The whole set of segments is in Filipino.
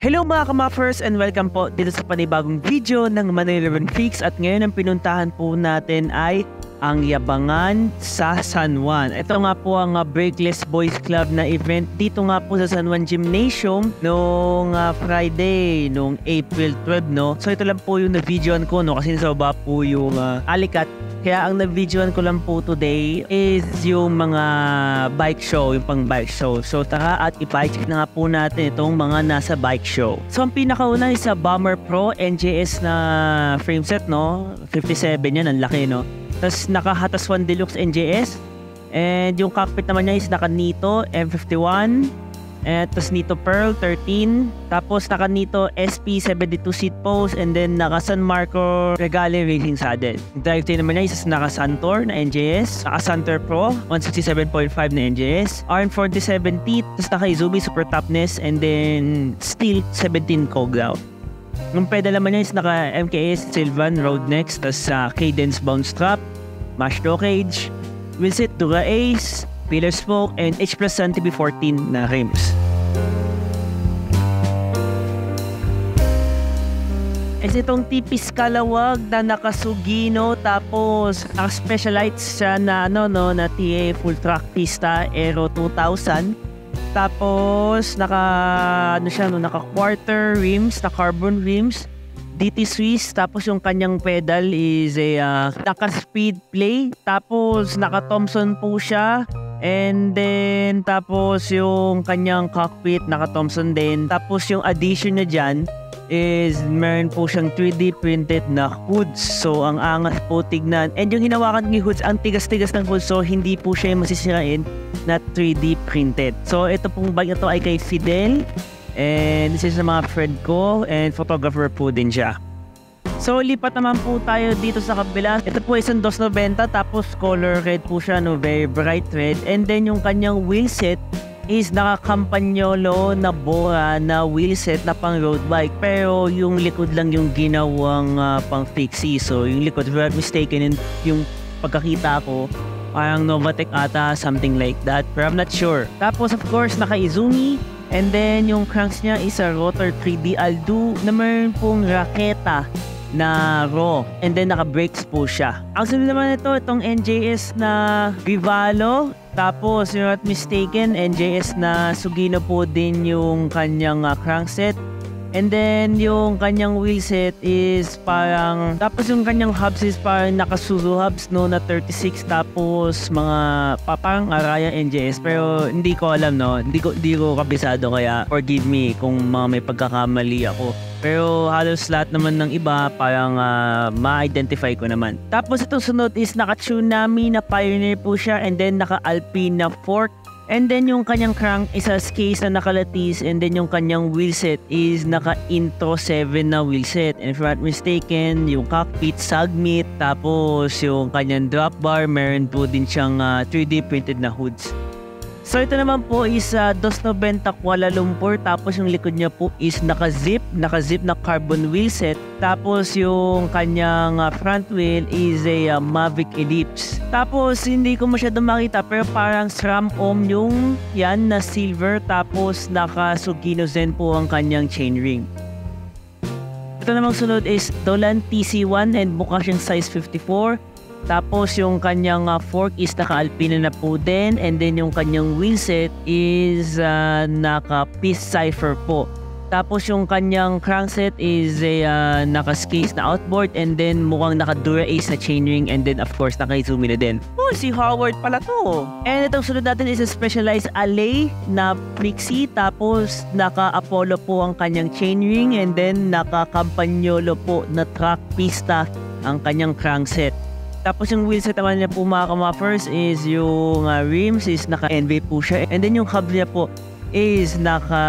Hello mga kamappers and welcome po dito sa panibagong video ng Manila Run Freaks at ngayon ang pinuntahan po natin ay ang Yabangan sa San Juan. Ito nga po ang Breakless Boys Club na event dito nga po sa San Juan Gymnasium noong Friday, noong April 12 no. So ito lang po yung na-videoan ko no kasi nasa baba po yung alikat. Kaya ang na-videoan ko lang po today is yung mga bike show, yung pang bike show. So tara at i-check na nga po natin itong mga nasa bike show. So ang pinakauna is sa Bomber Pro NJS na frameset no. 57 yan, ang laki no. Tapos naka-Hatas 1 Deluxe NJS. And yung cockpit naman niya is naka-Nito M51. And tapos Nito Pearl 13. Tapos naka-Nito SP72 seat post. And then naka-San Marco Regale racing saddle. Yung drivetrain naman niya is naka-Santor na NJS. Naka-Santor Pro 167.5 na NJS. RM4070. Tapos naka-Izumi Super Toughness. And then Steel 17 Coglaw. Yung pedal naman niya is naka-MKS Sylvan Road Next. Tapos Cadence Bounce Strap. Mashdo Cage, Wheelset Dura Ace, Pillar Spoke, and H Plus Sun TB14 na rims. Is itong tipis kalawag na nakasugino tapos naka-specialized siya na na TA Full Track Pista Aero 2000. Tapos naka quarter rims, na carbon rims. DT Swiss, tapos yung kanyang pedal is a naka-speed play, tapos naka-Thompson po siya, and then tapos yung kanyang cockpit naka-Thompson din, tapos yung addition niya dyan is meron po siyang 3D printed na hoods, so ang angas po tignan, and yung hinawakan ng hoods, ang tigas-tigas ng hoods, so hindi po siya masisirain na 3D printed. So ito pong bike na to ay kay Fidel. And this is sa mga friend ko and photographer po din siya. So lipat naman po tayo dito sa kabila. Ito po isang 290 tapos color red po siya no, very bright red. And then yung kanyang wheelset is naka-Campagnolo na Bora na wheelset na pang road bike. Pero yung likod lang yung ginawang pang fixie. So yung likod, if I'm not mistaken, yung pagkakita ko parang Novatec ata, something like that. Pero I'm not sure. Tapos of course naka-Izumi. And then, yung cranks niya is a Rotor 3D Aldo na meron pong raketa na raw. And then, naka-brakes po siya. Ang sunod naman ito, itong NJS na Vivalo. Tapos, you're not mistaken, NJS na Sugino po din yung kanyang crankset. And then, yung kanyang wheelset is parang... Tapos, yung kanyang hubs is parang naka-Suzu hubs, no, na 36. Tapos, mga parang Araya NJS. Pero, hindi ko alam, no. Hindi ko kabisado, kaya forgive me kung may pagkakamali ako. Pero, halos lahat naman ng iba, parang ma-identify ko naman. Tapos, itong sunod is naka-Tsunami na Pioneer po siya. And then, naka-Alpine na fork. And then yung kanyang crank is a case na nakalatis, and then yung kanyang wheelset is naka-Intro 7 na wheelset. And if I'm not mistaken, yung cockpit Sagmit, tapos yung kanyang drop bar, meron po din siyang 3D printed na hoods. So ito naman po is 290 Kuala Lumpur, tapos yung likod niya po is naka-zip na carbon wheelset. Tapos yung kanyang front wheel is a Mavic Ellipse. Tapos hindi ko masyadong makita pero parang SRAM-OM yung yan na silver, tapos naka-Sugino Zen po ang kanyang chainring. Ito namang sunod is Dolan TC1 and mukha siyang size 54. Tapos yung kanyang fork is naka-Alpina na po din, and then yung kanyang wheelset is naka-Peace Cypher po. Tapos yung kanyang crankset is naka-Skis na outboard, and then mukhang naka-Dura Ace na chainring, and then of course naka-Izumi na din. Oh, si Howard pala to. And itong sunod natin is a specialized Alley na Pixie, tapos naka-Apollo po ang kanyang chainring, and then naka-Campagnolo po na track pista ang kanyang crankset. Tapos yung wheelset naman niya po mga kamappers is yung rims is naka-NV po siya. And then yung hub niya po is naka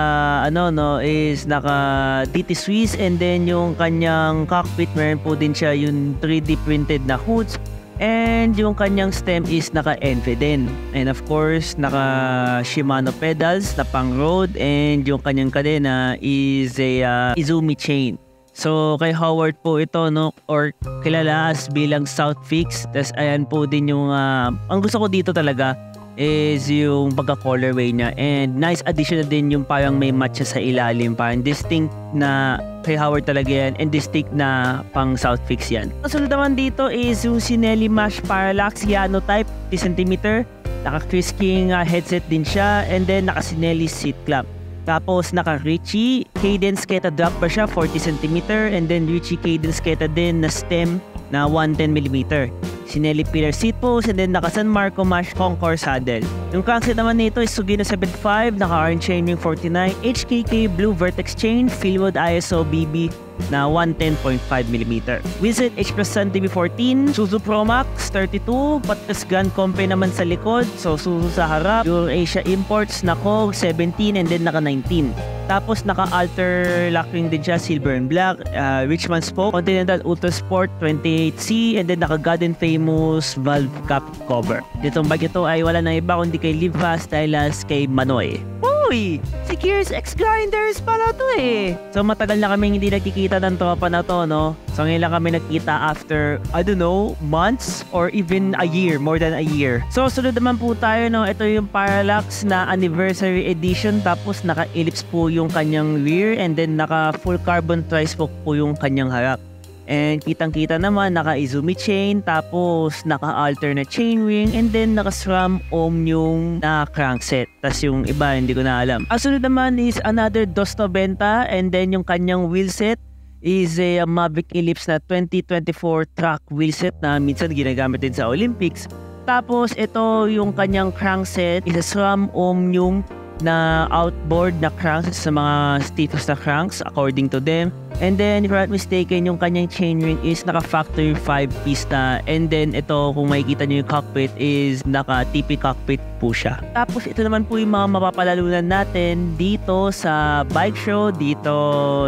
DT Swiss, and then yung kanyang cockpit meron po din siya yung 3D printed na hoods. And yung kanyang stem is naka-NV din. And of course, naka Shimano pedals na pang road, and yung kanyang kadena is a Izumi chain. So kay Howard po ito no, or kilala as bilang South Fix. Tas ayan po din yung ang gusto ko dito talaga is yung pagka-colorway niya, and nice addition na din yung parang may matcha sa ilalim, parang distinct na kay Howard talaga yan, and distinct na pang South Fix yan. Ang sunod naman dito is yung Sinelli Mash Parallax Yano Type 50cm, naka Chris King headset din siya, and then naka Sinelli seat clamp. Tapos naka Richie Cadence Keta drop bar siya 40cm, and then Richie Cadence Keta din na stem na 110mm. Sinelli pillar seat post, and then naka San Marco Mash Concord saddle. Yung crankset naman nito is Sugino 75, naka Iron Chain Ring 49, HKK Blue Vertex Chain, Philwood ISO BB na 110.5mm. Wizard H Plus Sun TV14, Suzu Pro Max 32, Patkas Gun Company naman sa likod, so Suzu sa harap, Eurasia Imports na Kog 17, and then naka 19. Tapos naka-alter locking din siya, silver and black, Richman Spoke, Continental Ultra Sport 28C, and then naka-God and Famous valve cap cover. Ditong bag ito ay wala na iba kundi kay Live Fast Stylas kay Manoy. Uy! Si Gears X Grinders pala to eh! So matagal na kami hindi nagkikita ng tropa na to, no? So ngayon lang kami nagkita after, I don't know, months or even a year, more than a year. So sunod naman po tayo, no? Ito yung Parallax na Anniversary Edition, tapos naka-ellipse po yung kanyang rear, and then naka full carbon tri-spoke po yung kanyang harap. And kitang-kita naman naka Izumi chain, tapos naka-alternate chain ring, and then naka-SRAM Omnium na crankset. Tas yung iba hindi ko na alam. Ang sunod naman is another 290, and then yung kanyang wheelset is a Mavic Ellipse na 2024 track wheelset na minsan ginagamit din sa Olympics. Tapos ito yung kanyang crankset is a SRAM Omnium na outboard na cranks sa mga stiffest na cranks according to them. And then if I'm not mistaken, yung kanyang chainring is naka factory 5 piece na, and then ito kung makikita nyo yung cockpit is naka TP cockpit po siya. Tapos ito naman po yung mga mapapalalunan natin dito sa bike show, dito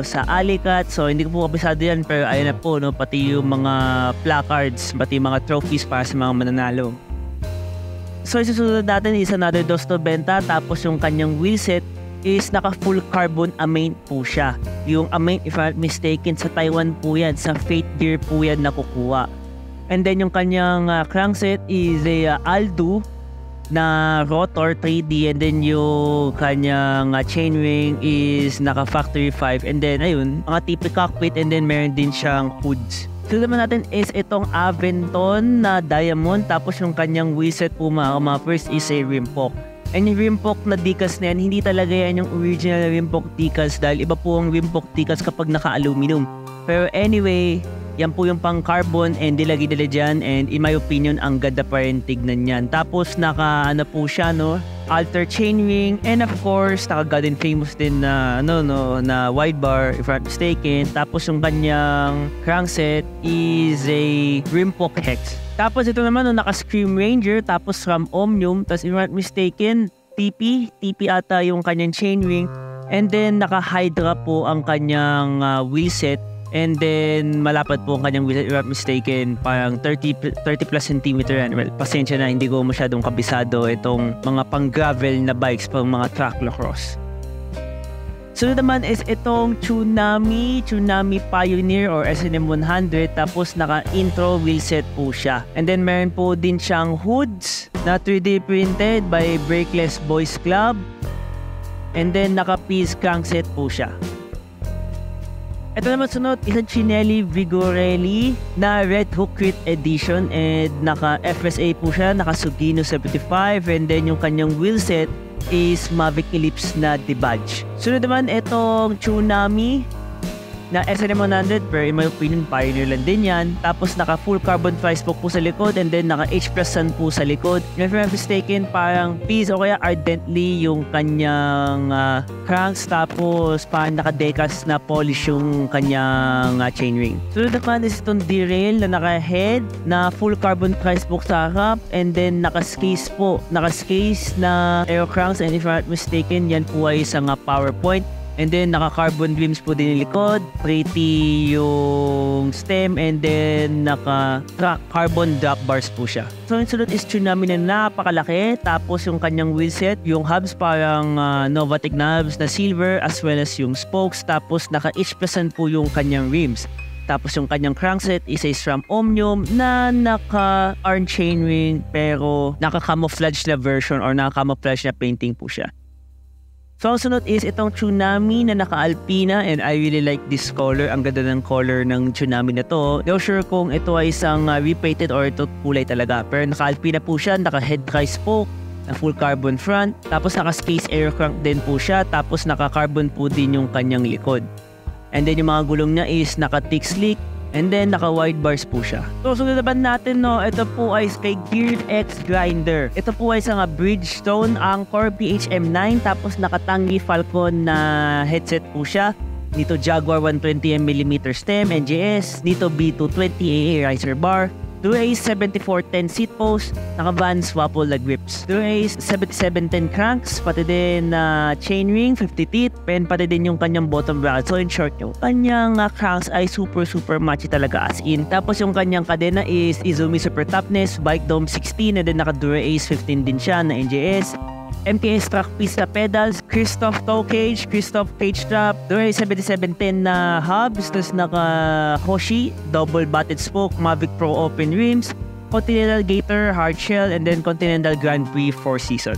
sa Alicat. So hindi ko po kapisado yan, pero ayun na po, no, pati yung mga placards, pati yung mga trophies para sa mga mananalo. So isusunod natin is another 290, tapos yung kanyang wheelset is naka full carbon amaint po siya. Yung amaint, if I'm not mistaken, sa Taiwan po yan, sa Fate Gear po yan nakukuha. And then yung kanyang crankset is a Aldo na rotor 3D, and then yung kanyang chainring is naka factory 5, and then ayun, mga TP cockpit, and then meron din siyang hoods. So naman natin is itong Aventon na Diamond, tapos yung kanyang wheelset po mga first is a Rimpok. And yung Rimpok na decals na yan, hindi talaga yan yung original Rimpok decals, dahil iba po ang Rimpok decals kapag naka-aluminum. Pero anyway, yan po yung pang carbon, and dilagi nila dyan, and in my opinion, ang ganda pa rin tignan yan. Tapos naka ano po siya, no, alter chainring, and of course naka God and Famous din na na wide bar if I'm not mistaken. Tapos yung kanyang crankset is a Rimpok Hex. Tapos ito naman, no, naka Scream Ranger, tapos SRAM Omnium, tapos if I'm not mistaken, TP ata yung kanyang chainring, and then naka Hydra po ang kanyang wheelset. And then, malapad po ang kanyang wheelset, if I'm mistaken, parang 30 plus centimeter yan. Well, pasensya na, hindi ko masyadong kabisado itong mga pang-gravel na bikes, pang mga track lacrosse. Sunod naman is itong Tsunami Pioneer or SNM 100, tapos naka-intro wheelset po siya. And then, meron po din siyang hoods na 3D printed by Brakeless Boys Club. And then, naka-piece crankset po siya. Ito naman sunod, isang Chinelli Vigorelli na Red Hook Crit Edition, and naka FSA po siya, naka Sugino 75, and then yung kanyang wheelset is Mavic Ellipse na debadge. Sunod naman itong Tsunami na SNM 100, pero in my opinion, Pioneer lang din yan. Tapos naka full carbon tri-spoke po sa likod, and then naka H Plus Sun po sa likod. If I'm mistaken, parang piece o kaya ardently yung kanyang cranks, tapos parang naka-decals na polish yung kanyang chainring. Sunod naman is itong derail na naka-head na full carbon tri-spoke sa harap, and then naka-scase po. Naka-scase na aero cranks, and if I'm not mistaken, yan po ay isang PowerPoint. And then, naka-carbon rims po din yung likod. Pretty yung stem. And then, naka-carbon drop bars po siya. So, yung sunod is Tsunami na napakalaki. Tapos, yung kanyang wheelset. Yung hubs parang Novatec na hubs na silver, as well as yung spokes. Tapos, naka-H+N po yung kanyang rims. Tapos yung kanyang crankset is a SRAM Omnium na naka-arm chainring pero naka-camouflage na version or naka-camouflage na painting po siya. So ang sunod is itong Tsunami na naka-Alpina, and I really like this color. Ang ganda ng color ng Tsunami na to. Not sure kung ito ay isang repainted or ito kulay talaga. Pero naka-Alpina po siya, naka-head tri-spoke, na full carbon front. Tapos naka-space air crank din po siya. Tapos naka-carbon po din yung kanyang likod. And then yung mga gulong niya is naka-thick slick. And then, naka-wide bars po siya. So, sunod naman natin, no, ito po ay kay Geared X Grinder. Ito po ay isang Bridgestone Anchor PHM9, tapos nakatangi Falcon na headset po siya. Dito Jaguar 120mm stem, NJS. Dito B220 AA riser bar. Dura-Ace 7410 seat post, naka-van swappable leg grips. Dura-Ace 7710 cranks, pati din chainring, 50 teeth, pati din yung kanyang bottom bracket. So in short, yung kanyang cranks ay super matchy talaga as in. Tapos yung kanyang kadena is Izumi Super Toughness, Bike Dome 16, and then naka-Dura-Ace 15 din siya na NJS. MKS Track Pista pedals, Christoph toe cage, Christoph cage strap, Dura-Ace 7710 na hubs, tapos naka-Hoshi, double batted spoke, Mavic Pro open rims, Continental Gator hard shell, and then Continental Grand Prix 4 season.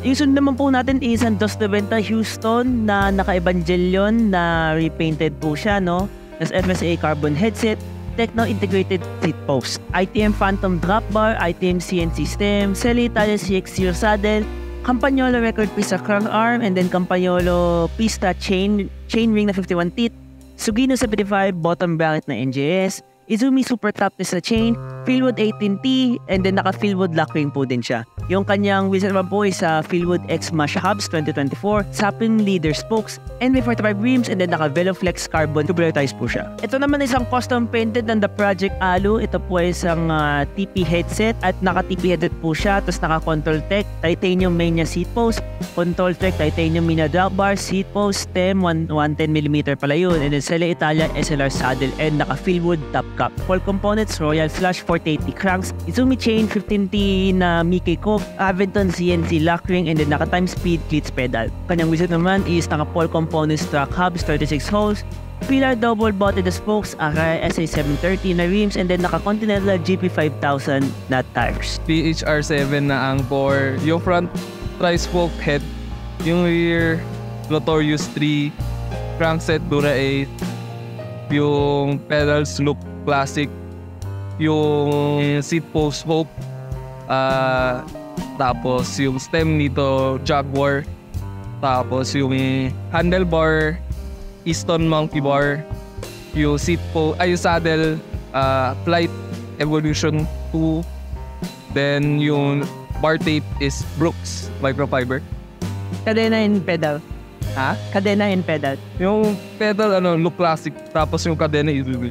Yung sunod naman po natin is ang 290 Houston na naka-Evangelion na repainted po siya, no? Tapos FSA carbon headset, Tecno integrated seat post, ITM Phantom drop bar, ITM CNC stem, Celi Italia CX0 saddle, Campagnolo record pista crank arm, and then Campagnolo pista chain ring na 51 teeth, Sugino 75 bottom bracket na NJS, Izumi Super Toughness na chain, Philwood 18T, and then naka Philwood lock ring po din siya. Yung kanyang wheels naman po is sa Philwood X Mash Hubs 2024, Sapling Leader Spokes, NV45 rims, and then naka Veloflex Carbon tubular tires po siya. Ito naman isang custom painted ng The Project Alu. Ito po ay isang TP headset at naka TP headset po siya. Tapos naka Control Tech, titanium main niya seat post, Control Tech, titanium mina drop bar, seat post, stem, 110mm pala yun, and then Celi Italia SLR saddle, and naka Philwood top cap. Full components, Royal Flush 480 cranks, Izumi chain 15T na Mickey Coke, Aventon CNC lock ring, and then naka time speed cleats pedal. Kanyang wheelset naman is naka full components track hubs 36 holes, Pilar double botted spokes, Akai SA730 na rims, and then naka Continental GP5000 na tires. PHR7 na Anchor, yung front tri-spoke head, yung rear Notorious 3, crankset Dura-Ace, yung pedals look classic, yung seat post spoke, tapos yung stem nito Jaguar, tapos yung handlebar Easton Monkey bar, yung seat post ay yung saddle Flight Evolution 2, then yung bar tape is Brooks microfiber. Kadena and pedal. Ha? Kadena and pedal. Yung pedal look classic, tapos yung kadena is